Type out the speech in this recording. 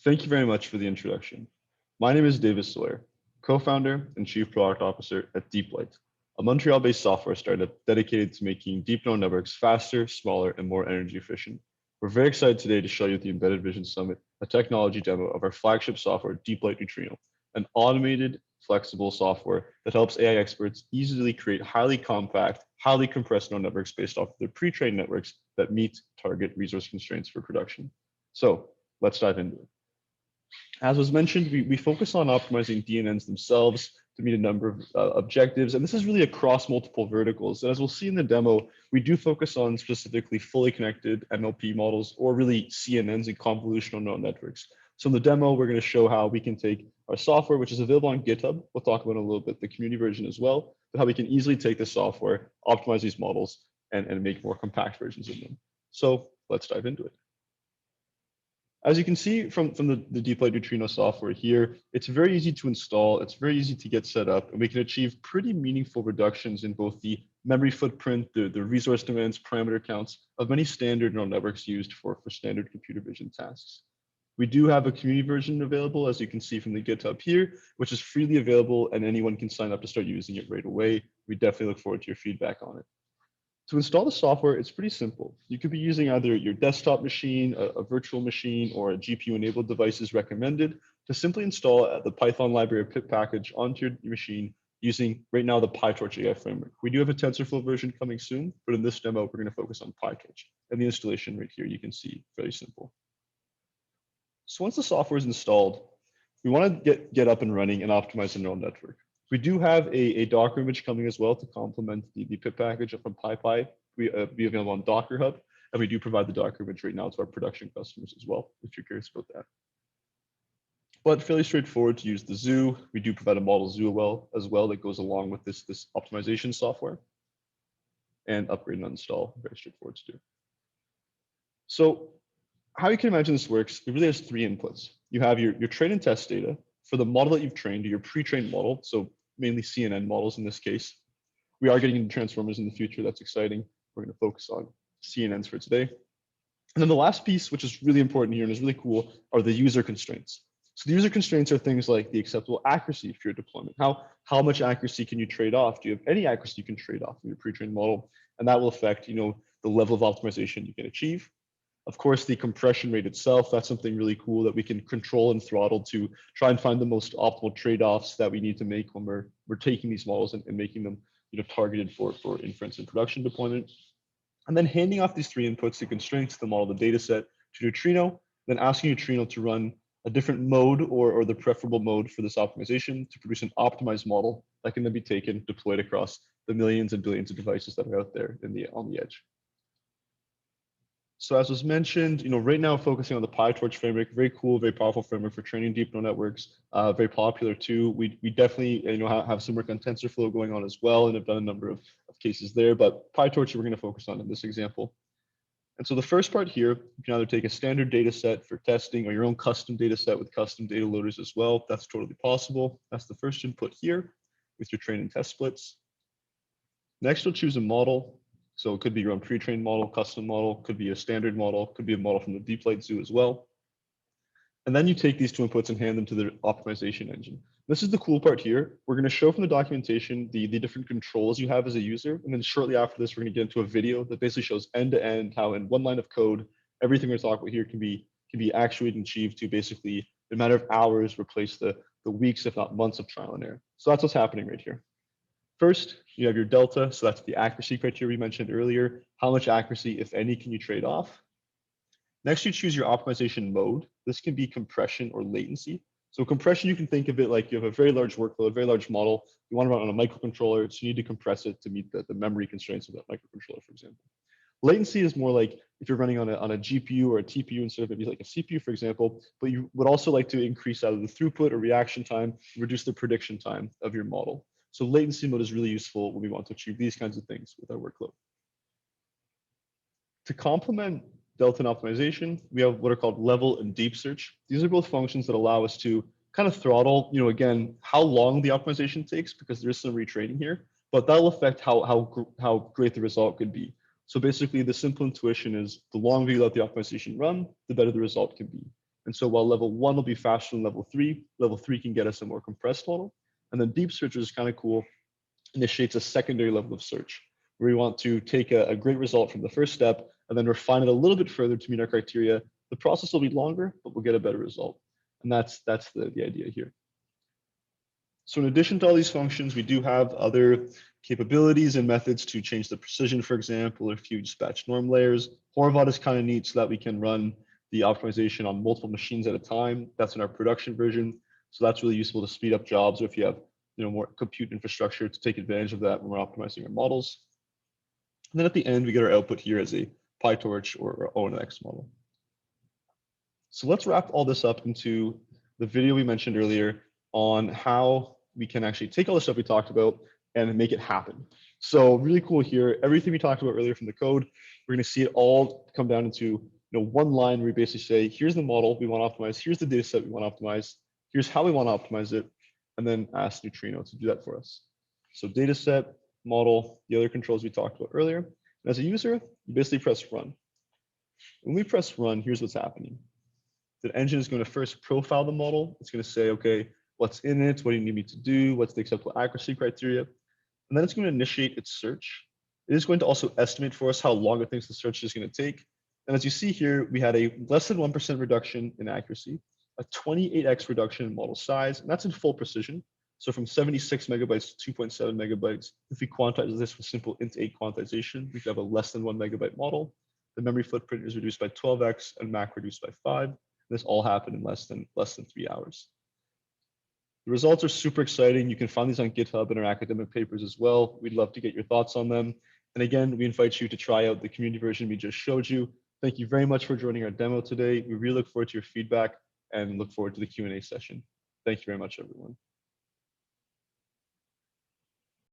Thank you very much for the introduction. My name is David Sawyer, co-founder and chief product officer at DeepLight, a Montreal-based software startup dedicated to making deep neural networks faster, smaller, and more energy efficient. We're very excited today to show you at the Embedded Vision Summit a technology demo of our flagship software, DeepLight Neutrino, an automated, flexible software that helps AI experts easily create highly compact, highly compressed neural networks based off of their pre-trained networks that meet target resource constraints for production. So let's dive into it. As was mentioned, we focus on optimizing DNNs themselves to meet a number of objectives, and this is really across multiple verticals. And as we'll see in the demo, we do focus on specifically fully connected NLP models, or really CNNs and convolutional neural networks. So in the demo, we're going to show how we can take our software, which is available on GitHub. We'll talk about in a little bit the community version as well, but how we can easily take this software, optimize these models, and make more compact versions of them. So let's dive into it. As you can see from the DeepLight Neutrino software here, it's very easy to install, it's very easy to get set up, and we can achieve pretty meaningful reductions in both the memory footprint, the resource demands, parameter counts of many standard neural networks used for standard computer vision tasks. We do have a community version available, as you can see from the GitHub here, which is freely available and anyone can sign up to start using it right away. We definitely look forward to your feedback on it. To install the software, it's pretty simple. You could be using either your desktop machine, a virtual machine, or a GPU-enabled device is recommended to simply install the Python library or pip package onto your machine using right now the PyTorch AI framework. We do have a TensorFlow version coming soon, but in this demo, we're going to focus on PyTorch. And the installation right here, you can see, very simple. So once the software is installed, we want to get up and running and optimize the neural network. We do have a Docker image coming as well to complement the pip package from PyPy. We be available on Docker Hub, and we do provide the Docker image right now to our production customers as well, if you're curious about that. But fairly straightforward to use the zoo. We do provide a model zoo as well that goes along with this optimization software. And upgrade and uninstall, very straightforward to do. So how you can imagine this works, it really has three inputs. You have your train and test data for the model that you've trained, your pre-trained model, so mainly CNN models in this case. We are getting into transformers in the future, that's exciting. We're going to focus on CNNs for today. And then the last piece, which is really important here and is really cool, are the user constraints. So the user constraints are things like the acceptable accuracy for your deployment. How much accuracy can you trade off? Do you have any accuracy you can trade off in your pre-trained model? And that will affect, the level of optimization you can achieve. Of course, the compression rate itself, that's something really cool that we can control and throttle to try and find the most optimal trade-offs that we need to make when we're taking these models and making them targeted for inference and production deployment. And then handing off these three inputs, the constraints, the model, the data set to Neutrino, then asking Neutrino to run a different mode or the preferable mode for this optimization to produce an optimized model that can then be taken, deployed across the millions and billions of devices that are out there on the edge. So as was mentioned, right now focusing on the PyTorch framework, very cool, very powerful framework for training deep neural networks, very popular too. We definitely have some work on TensorFlow going on as well, and have done a number of cases there. But PyTorch we're going to focus on in this example. And so the first part here, you can either take a standard data set for testing or your own custom data set with custom data loaders as well. That's totally possible. That's the first input here with your train and test splits. Next, you'll choose a model. So it could be your own pre-trained model, custom model, could be a standard model, could be a model from the DeepLight Zoo as well. And then you take these two inputs and hand them to the optimization engine. This is the cool part here. We're going to show from the documentation the different controls you have as a user. And then shortly after this, we're going to get into a video that basically shows end-to-end how in one line of code, everything we're talking about here can be actuated and achieved to basically, in a matter of hours, replace the weeks, if not months of trial and error. So that's what's happening right here. First, you have your delta, so that's the accuracy criteria we mentioned earlier. How much accuracy, if any, can you trade off? Next, you choose your optimization mode. This can be compression or latency. So compression, you can think of it like you have a very large workload, very large model. You want to run on a microcontroller, so you need to compress it to meet the memory constraints of that microcontroller, for example. Latency is more like if you're running on a GPU or a TPU instead of maybe like a CPU, for example, but you would also like to increase either the throughput or reaction time, reduce the prediction time of your model. So latency mode is really useful when we want to achieve these kinds of things with our workload. To complement delta and optimization, we have what are called level and deep search. These are both functions that allow us to kind of throttle, again, how long the optimization takes, because there is some retraining here, but that'll affect how great the result could be. So basically, the simple intuition is the longer you let the optimization run, the better the result can be. And so while level 1 will be faster than level 3 can get us a more compressed model. And then deep search, which is kind of cool, initiates a secondary level of search, where we want to take a great result from the first step and then refine it a little bit further to meet our criteria. The process will be longer, but we'll get a better result. And that's the idea here. So in addition to all these functions, we do have other capabilities and methods to change the precision, for example, if you dispatch norm layers. Horvath is kind of neat so that we can run the optimization on multiple machines at a time. That's in our production version. So that's really useful to speed up jobs, or if you have more compute infrastructure to take advantage of that when we're optimizing our models. And then at the end, we get our output here as a PyTorch or ONNX model. So let's wrap all this up into the video we mentioned earlier on how we can actually take all the stuff we talked about and make it happen. So really cool here, everything we talked about earlier from the code, we're going to see it all come down into one line where we basically say, here's the model we want to optimize, here's the data set we want to optimize, here's how we want to optimize it, and then ask Neutrino to do that for us. So data set, model, the other controls we talked about earlier. And as a user, you basically press run. When we press run, here's what's happening. The engine is going to first profile the model. It's going to say, okay, what's in it? What do you need me to do? What's the acceptable accuracy criteria? And then it's going to initiate its search. It is going to also estimate for us how long it thinks the search is going to take. And as you see here, we had a less than 1% reduction in accuracy, a 28x reduction in model size, and that's in full precision. So from 76 megabytes to 2.7 megabytes, if we quantize this with simple int8 quantization, we could have a less than 1 megabyte model. The memory footprint is reduced by 12x and MAC reduced by 5. This all happened in less than 3 hours. The results are super exciting. You can find these on GitHub in our academic papers as well. We'd love to get your thoughts on them. And again, we invite you to try out the community version we just showed you. Thank you very much for joining our demo today. We really look forward to your feedback and look forward to the Q&A session. Thank you very much, everyone.